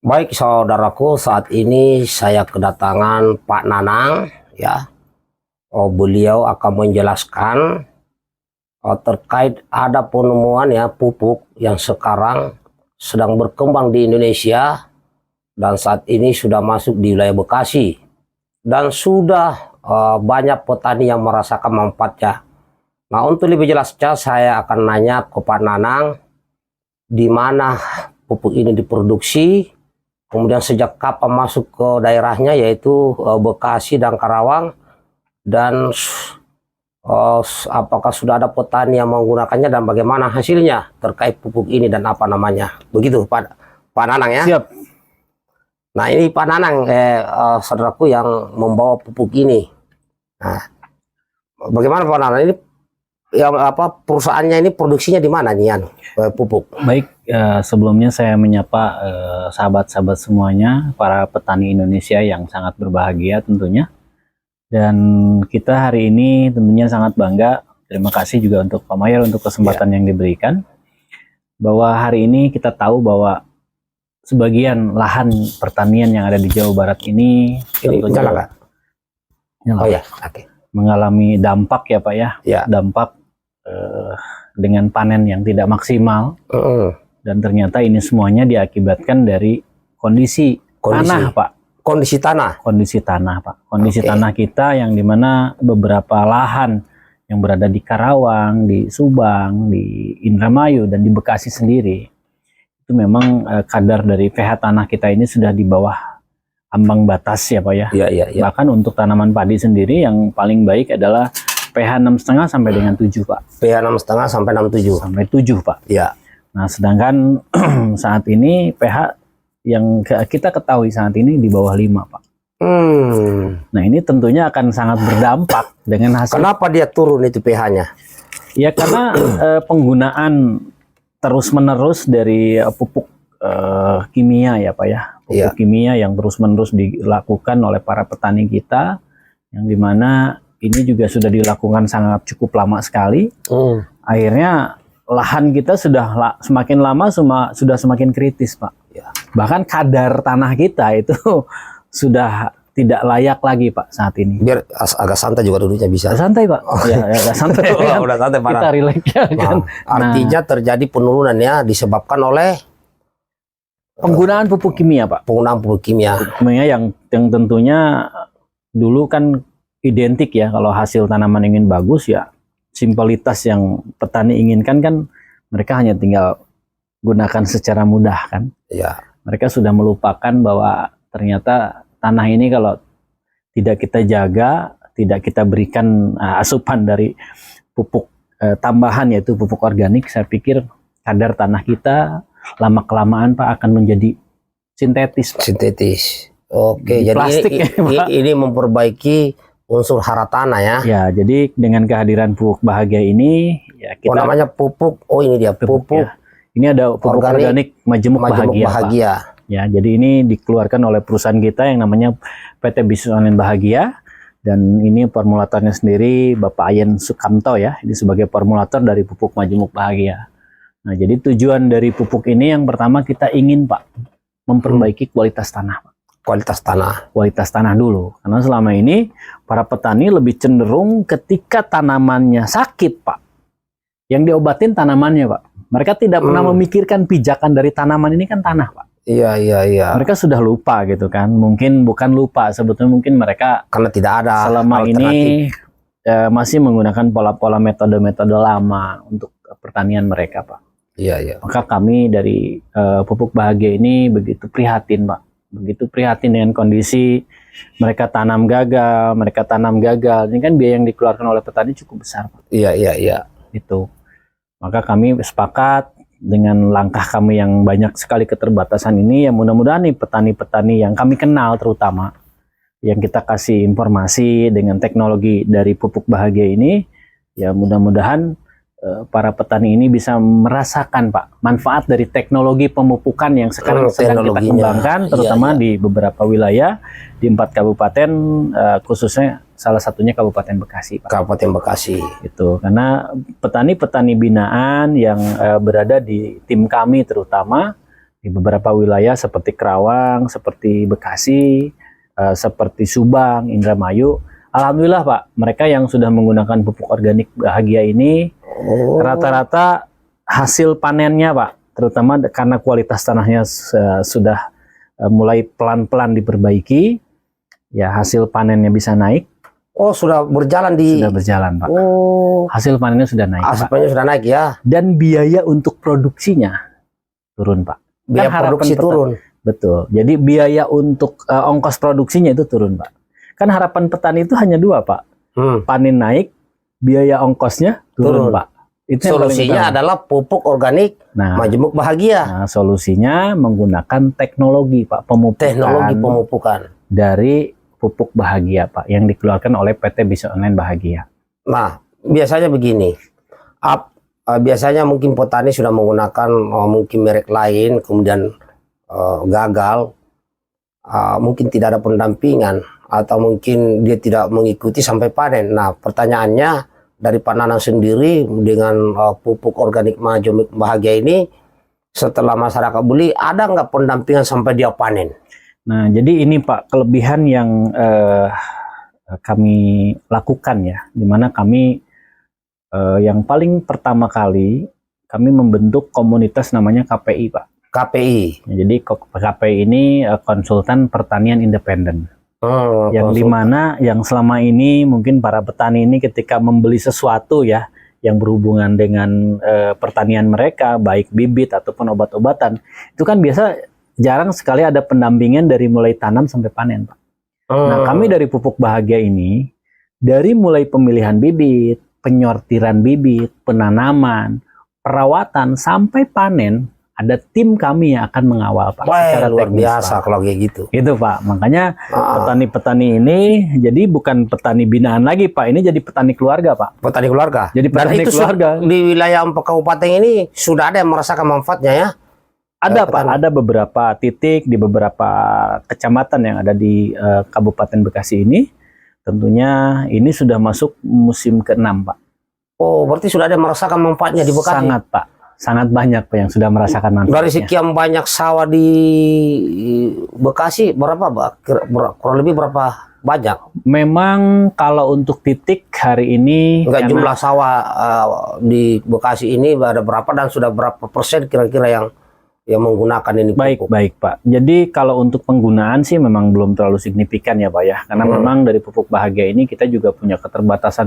Baik saudaraku, saat ini saya kedatangan Pak Nanang ya. Beliau akan menjelaskan terkait ada penemuan ya pupuk yang sekarang sedang berkembang di Indonesia dan saat ini sudah masuk di wilayah Bekasi dan sudah banyak petani yang merasakan manfaatnya. Nah, untuk lebih jelasnya saya akan nanya ke Pak Nanang di mana pupuk ini diproduksi, kemudian sejak kapan masuk ke daerahnya yaitu Bekasi dan Karawang, dan apakah sudah ada petani yang menggunakannya dan bagaimana hasilnya terkait pupuk ini dan apa namanya. Begitu Pak Nanang ya. Siap. Nah, ini Pak Nanang saudaraku yang membawa pupuk ini. Nah, bagaimana Pak Nanang ini perusahaannya ini produksinya di mana nih pupuk? Baik, sebelumnya saya menyapa sahabat-sahabat semuanya, para petani Indonesia yang sangat berbahagia tentunya. Dan kita hari ini tentunya sangat bangga. Terima kasih juga untuk Pak Mayor untuk kesempatan yang diberikan. Bahwa hari ini kita tahu bahwa sebagian lahan pertanian yang ada di Jawa Barat ini tentunya mengalami dampak ya Pak ya. Dampak dengan panen yang tidak maksimal. Dan ternyata ini semuanya diakibatkan dari kondisi tanah Pak. Kondisi tanah Pak. Kondisi tanah kita yang dimana beberapa lahan yang berada di Karawang, di Subang, di Indramayu, dan di Bekasi sendiri, itu memang kadar dari pH tanah kita ini sudah di bawah ambang batas ya Pak ya. Bahkan untuk tanaman padi sendiri yang paling baik adalah pH 6,5 sampai dengan 7 Pak. pH 6,5 sampai 6,7. Sampai 7 Pak. Ya. Nah sedangkan saat ini pH yang kita ketahui saat ini di bawah 5 Pak. Nah ini tentunya akan sangat berdampak dengan hasil. Kenapa dia turun itu pH-nya? Ya karena penggunaan terus-menerus dari pupuk kimia ya Pak ya. Pupuk kimia yang terus-menerus dilakukan oleh para petani kita, yang dimana ini juga sudah dilakukan sangat cukup lama sekali. Akhirnya lahan kita sudah semakin lama sudah semakin kritis Pak. Bahkan kadar tanah kita itu sudah tidak layak lagi Pak saat ini. Biar agak santai juga dulunya bisa. Santai Pak. Ya agak santai. Udah santai Pak. Kita relax ya kan. Artinya terjadi penurunan ya disebabkan oleh penggunaan pupuk kimia Pak. Penggunaan pupuk kimia. Yang tentunya dulu kan identik ya, kalau hasil tanaman ingin bagus ya simpelitas yang petani inginkan kan mereka hanya tinggal gunakan secara mudah kan. Mereka sudah melupakan bahwa ternyata tanah ini kalau tidak kita jaga, tidak kita berikan asupan dari pupuk tambahan yaitu pupuk organik, saya pikir kadar tanah kita lama-kelamaan Pak akan menjadi sintetis Pak. Sintetis. Oke, jadi plastik, ini memperbaiki unsur hara tanah ya. Ya, jadi dengan kehadiran pupuk bahagia ini ya kita namanya pupuk. Oh, ini dia pupuk. Ya. Ini ada pupuk organik majemuk bahagia. Ya, jadi ini dikeluarkan oleh perusahaan kita yang namanya PT Bisnis Online Bahagia, dan ini formulatornya sendiri Bapak Ayen Sukamto ya. Ini sebagai formulator dari pupuk majemuk bahagia. Nah, jadi tujuan dari pupuk ini yang pertama kita ingin Pak memperbaiki kualitas tanah Pak. Kualitas tanah dulu, karena selama ini para petani lebih cenderung ketika tanamannya sakit Pak, yang diobatin tanamannya Pak. Mereka tidak pernah memikirkan pijakan dari tanaman ini kan tanah Pak. Iya. Mereka sudah lupa gitu kan. Mungkin bukan lupa, sebetulnya mungkin mereka karena tidak ada selama ini masih menggunakan pola-pola metode-metode lama untuk pertanian mereka Pak. Iya. Maka kami dari pupuk bahagia ini begitu prihatin Pak. Begitu prihatin dengan kondisi mereka tanam gagal. Ini kan biaya yang dikeluarkan oleh petani cukup besar Pak. Iya. Itu. Maka kami sepakat dengan langkah kami yang banyak sekali keterbatasan ini, ya mudah-mudahan nih petani-petani yang kami kenal terutama, yang kita kasih informasi dengan teknologi dari pupuk bahagia ini, ya mudah-mudahan para petani ini bisa merasakan Pak manfaat dari teknologi pemupukan yang sekarang sedang kita kembangkan, terutama di beberapa wilayah di 4 kabupaten, khususnya salah satunya Kabupaten Bekasi Pak. Kabupaten Bekasi itu karena petani-petani binaan yang berada di tim kami terutama di beberapa wilayah seperti Kerawang, seperti Bekasi, seperti Subang, Indramayu. Alhamdulillah Pak, mereka yang sudah menggunakan pupuk organik Bahagia ini rata-rata hasil panennya Pak, terutama karena kualitas tanahnya sudah mulai pelan-pelan diperbaiki, ya hasil panennya bisa naik. Oh, sudah berjalan Sudah berjalan Pak. Hasil panennya sudah naik. Hasil panennya sudah naik ya. Dan biaya untuk produksinya turun Pak. Biaya produksi turun. Betul. Jadi biaya untuk ongkos produksinya itu turun Pak. Kan harapan petani itu hanya dua Pak. Panen naik, biaya ongkosnya turun Pak. Itu solusinya adalah pupuk organik Majemuk Bahagia. Nah, solusinya menggunakan teknologi Pak, pemupukan dari pupuk Bahagia Pak yang dikeluarkan oleh PT Bisnis Online Bahagia. Nah, biasanya begini. Biasanya mungkin petani sudah menggunakan mungkin merek lain, kemudian gagal, mungkin tidak ada pendampingan, atau mungkin dia tidak mengikuti sampai panen. Nah, pertanyaannya dari Pak Nanang sendiri dengan pupuk organik Majemuk Bahagia ini, setelah masyarakat beli, ada nggak pendampingan sampai dia panen? Nah, jadi ini Pak kelebihan yang kami lakukan ya, dimana kami yang paling pertama kali kami membentuk komunitas namanya KPI Pak. KPI. Jadi KPI ini konsultan pertanian independen. Yang dimana yang selama ini mungkin para petani ini ketika membeli sesuatu ya yang berhubungan dengan pertanian mereka, baik bibit ataupun obat-obatan, itu kan biasa jarang sekali ada pendampingan dari mulai tanam sampai panen Pak. Nah, kami dari Pupuk Bahagia ini dari mulai pemilihan bibit, penyortiran bibit, penanaman, perawatan sampai panen, ada tim kami yang akan mengawal Pak. Secara luar biasa Pak. Kalau kayak gitu. Itu Pak, makanya petani-petani ini jadi bukan petani binaan lagi Pak, ini jadi petani keluarga Pak. Petani keluarga. Jadi petani keluarga. Di wilayah 4 kabupaten ini sudah ada yang merasakan manfaatnya ya? Ada Pak, ada beberapa titik di beberapa kecamatan yang ada di Kabupaten Bekasi ini. Tentunya ini sudah masuk musim ke-6 Pak. Oh, berarti sudah ada yang merasakan manfaatnya di Bekasi? Sangat Pak. Sangat banyak Pak yang sudah merasakan manfaatnya. Dari sekian banyak sawah di Bekasi, berapa Pak? Kurang lebih berapa banyak? Memang kalau untuk titik hari ini... Enggak, jumlah sawah di Bekasi ini ada berapa dan sudah berapa persen kira-kira yang menggunakan ini pupuk? Baik Pak. Jadi kalau untuk penggunaan sih memang belum terlalu signifikan ya Pak ya. Karena memang dari Pupuk Bahagia ini kita juga punya keterbatasan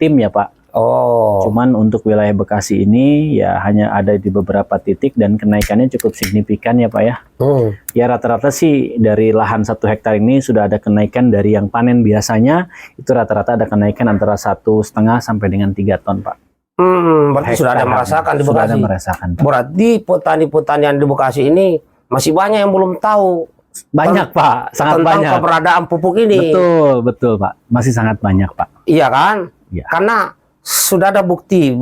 tim ya Pak. Cuman untuk wilayah Bekasi ini ya hanya ada di beberapa titik dan kenaikannya cukup signifikan ya Pak ya. Ya rata-rata sih dari lahan 1 hektar ini sudah ada kenaikan dari yang panen biasanya itu rata-rata ada kenaikan antara 1,5 sampai dengan 3 ton Pak. Berarti sudah ada merasakan di Bekasi. Sudah ada merasakan Pak. Berarti petani-petani yang di Bekasi ini masih banyak yang belum tahu. Banyak Pak, sangat banyak. Tentang keberadaan pupuk ini. Betul Pak. Masih sangat banyak Pak. Iya kan? Ya. Karena sudah ada bukti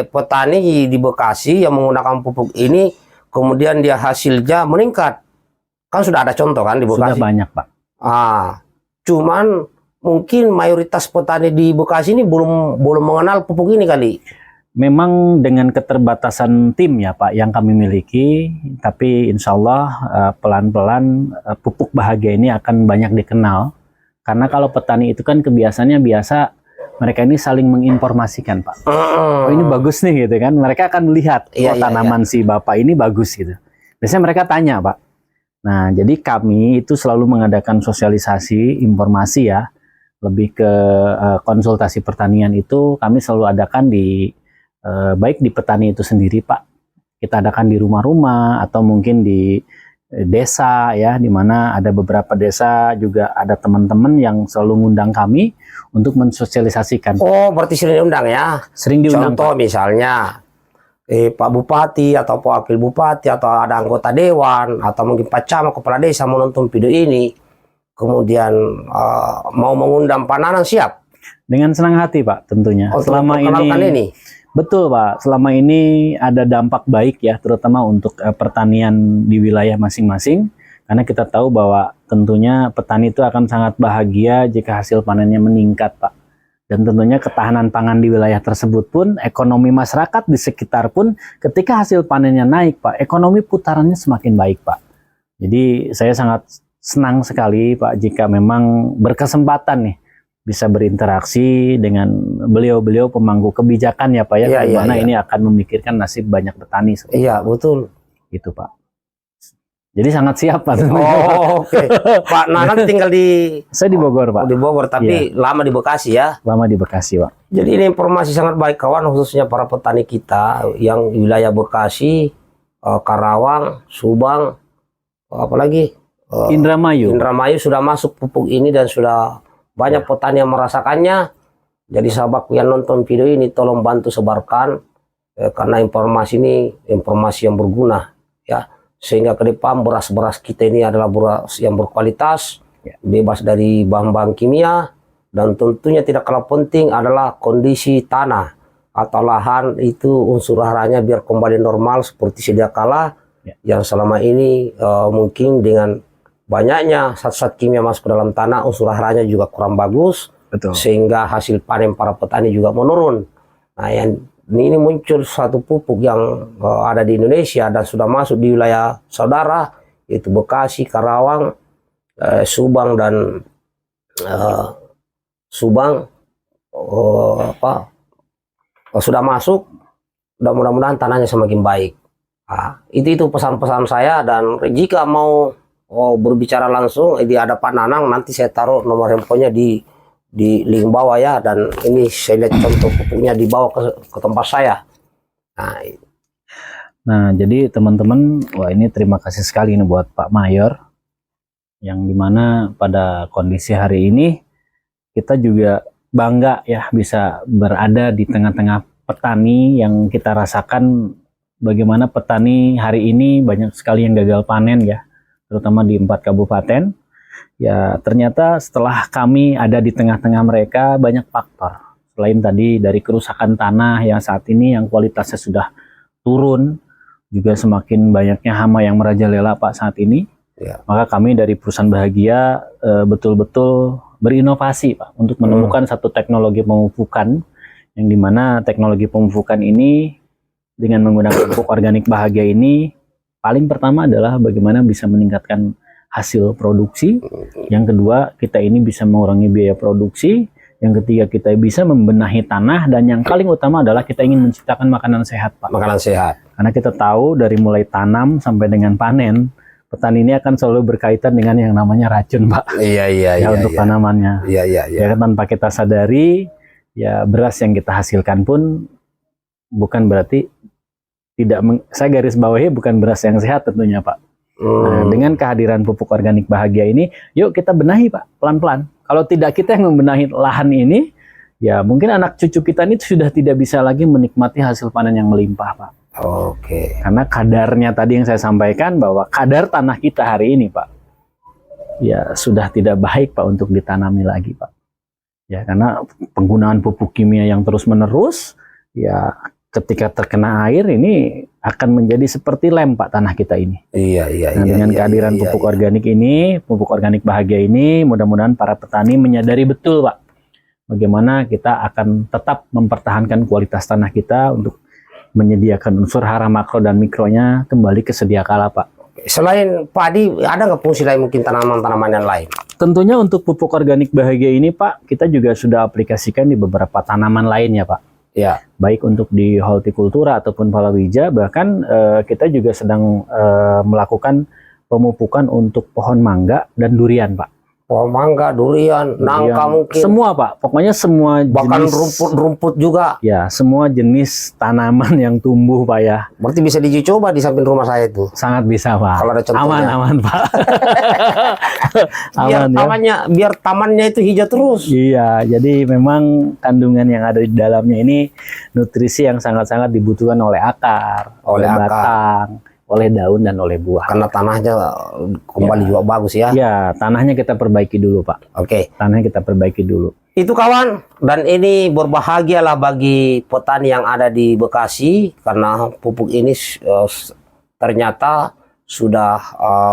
petani di Bekasi yang menggunakan pupuk ini, kemudian dia hasilnya meningkat. Kan sudah ada contoh kan di Bekasi. Sudah banyak Pak. Cuman mungkin mayoritas petani di Bekasi ini belum mengenal pupuk ini kali. Memang dengan keterbatasan tim ya Pak yang kami miliki, tapi insya Allah pelan-pelan Pupuk Bahagia ini akan banyak dikenal. Karena kalau petani itu kan kebiasaannya biasa mereka ini saling menginformasikan Pak. Oh ini bagus nih gitu kan, mereka akan melihat tanaman si Bapak ini bagus gitu. Biasanya mereka tanya Pak. Nah jadi kami itu selalu mengadakan sosialisasi informasi ya, lebih ke konsultasi pertanian itu kami selalu adakan di baik di petani itu sendiri Pak, kita adakan di rumah-rumah atau mungkin di desa ya, di mana ada beberapa desa juga ada teman-teman yang selalu ngundang kami untuk mensosialisasikan. Oh berarti sering diundang ya? Sering diundang. Contoh Pak. Misalnya Pak Bupati atau Pak Wakil Bupati atau ada anggota dewan atau mungkin Pak Camat kepala desa menonton video ini, kemudian mau mengundang Pak Nanang, siap? Dengan senang hati Pak tentunya. Selama ini. Betul Pak, selama ini ada dampak baik ya, terutama untuk pertanian di wilayah masing-masing. Karena kita tahu bahwa tentunya petani itu akan sangat bahagia jika hasil panennya meningkat Pak. Dan tentunya ketahanan pangan di wilayah tersebut pun, ekonomi masyarakat di sekitar pun ketika hasil panennya naik Pak, ekonomi putarannya semakin baik Pak. Jadi saya sangat senang sekali Pak jika memang berkesempatan nih bisa berinteraksi dengan beliau-beliau pemangku kebijakan ya Pak ya, di mana ini akan memikirkan nasib banyak petani. Iya betul. Gitu Pak. Jadi sangat siap Pak. Oh, oke. Pak Nanan tinggal di... Saya di Bogor Pak. Di Bogor, tapi lama di Bekasi ya? Lama di Bekasi Pak. Jadi ini informasi sangat baik kawan, khususnya para petani kita yang wilayah Bekasi, Karawang, Subang, apalagi Indramayu. Indramayu sudah masuk pupuk ini dan sudah banyak petani yang merasakannya. Jadi sahabatku yang nonton video ini tolong bantu sebarkan, karena informasi ini informasi yang berguna ya. Sehingga ke depan beras-beras kita ini adalah beras yang berkualitas, bebas dari bahan-bahan kimia, dan tentunya tidak kalah penting adalah kondisi tanah atau lahan itu unsur haranya biar kembali normal seperti sedia kala, yang selama ini mungkin dengan banyaknya zat-zat kimia masuk ke dalam tanah unsur haranya juga kurang bagus. Betul. Sehingga hasil panen para petani juga menurun. Nah, yang ini muncul satu pupuk yang ada di Indonesia dan sudah masuk di wilayah saudara, yaitu Bekasi, Karawang, Subang dan sudah masuk. Dan mudah-mudahan tanahnya semakin baik. Nah, itu pesan-pesan saya, dan jika mau berbicara langsung ada Pak Nanang, nanti saya taruh nomor handphonenya di link bawah ya, dan ini saya lihat contoh pupuknya dibawa ke tempat saya. Nah, jadi teman-teman, wah ini terima kasih sekali ini buat Pak Mayor, yang dimana pada kondisi hari ini kita juga bangga ya bisa berada di tengah-tengah petani yang kita rasakan bagaimana petani hari ini banyak sekali yang gagal panen ya, terutama di 4 kabupaten. Ya ternyata setelah kami ada di tengah-tengah mereka banyak faktor. Selain tadi dari kerusakan tanah yang saat ini yang kualitasnya sudah turun, juga semakin banyaknya hama yang merajalela Pak saat ini. Ya. Maka kami dari perusahaan Bahagia betul-betul berinovasi Pak untuk menemukan satu teknologi pemupukan, yang dimana teknologi pemupukan ini dengan menggunakan pupuk organik Bahagia ini paling pertama adalah bagaimana bisa meningkatkan hasil produksi, yang kedua kita ini bisa mengurangi biaya produksi, yang ketiga kita bisa membenahi tanah, dan yang paling utama adalah kita ingin menciptakan makanan sehat Pak. Makanan sehat. Karena kita tahu dari mulai tanam sampai dengan panen, petani ini akan selalu berkaitan dengan yang namanya racun Pak. Iya. Untuk tanamannya. Iya. Ya tanpa kita sadari, ya beras yang kita hasilkan pun bukan berarti saya garis bawahi bukan beras yang sehat tentunya Pak. Nah, dengan kehadiran pupuk organik Bahagia ini, yuk kita benahi Pak, pelan-pelan. Kalau tidak kita yang membenahi lahan ini, ya mungkin anak cucu kita ini sudah tidak bisa lagi menikmati hasil panen yang melimpah Pak. Oke. Karena kadarnya tadi yang saya sampaikan, bahwa kadar tanah kita hari ini Pak, ya sudah tidak baik Pak untuk ditanami lagi Pak. Ya karena penggunaan pupuk kimia yang terus-menerus, ya ketika terkena air ini akan menjadi seperti lem Pak tanah kita ini. Iya. Nah, dengan kehadiran pupuk organik ini, pupuk organik Bahagia ini, mudah-mudahan para petani menyadari betul Pak, bagaimana kita akan tetap mempertahankan kualitas tanah kita untuk menyediakan unsur hara makro dan mikronya kembali ke sedia kala Pak. Selain padi, ada nggak fungsi lain mungkin tanaman-tanaman yang lain? Tentunya untuk pupuk organik Bahagia ini Pak, kita juga sudah aplikasikan di beberapa tanaman lainnya Pak. Ya, baik untuk di hortikultura ataupun palawija, bahkan kita juga sedang melakukan pemupukan untuk pohon mangga dan durian Pak. Pohon mangga, durian, nangka mungkin. Semua Pak, pokoknya semua bahkan jenis. Rumput-rumput juga. Ya, semua jenis tanaman yang tumbuh Pak ya. Berarti bisa dicoba di samping rumah saya itu. Sangat bisa Pak. Kalau ada contohnya. Aman Pak. biar tamannya itu hijau terus. Iya, jadi memang kandungan yang ada di dalamnya ini nutrisi yang sangat-sangat dibutuhkan oleh akar, oleh batang, oleh daun dan oleh buah. Karena tanahnya kembali juga bagus ya. Ya, tanahnya kita perbaiki dulu Pak. Oke. Tanahnya kita perbaiki dulu. Itu kawan, dan ini berbahagialah bagi petani yang ada di Bekasi, karena pupuk ini ternyata sudah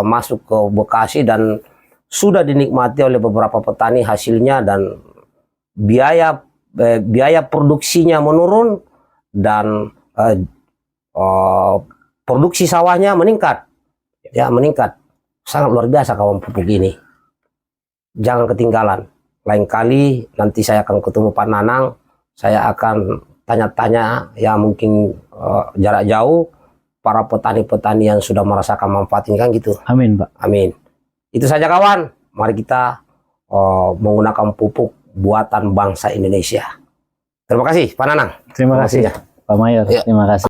masuk ke Bekasi dan sudah dinikmati oleh beberapa petani hasilnya, dan biaya biaya produksinya menurun dan produksi sawahnya meningkat. Ya, meningkat. Sangat luar biasa kawan pupuk ini. Jangan ketinggalan. Lain kali nanti saya akan ketemu Pak Nanang, saya akan tanya-tanya ya mungkin jarak jauh para petani-petani yang sudah merasakan manfaat ini kan gitu. Amin, Pak. Amin. Itu saja kawan. Mari kita menggunakan pupuk buatan bangsa Indonesia. Terima kasih Pak Nanang. Terima kasih Pak Mayor. Ya. Terima kasih.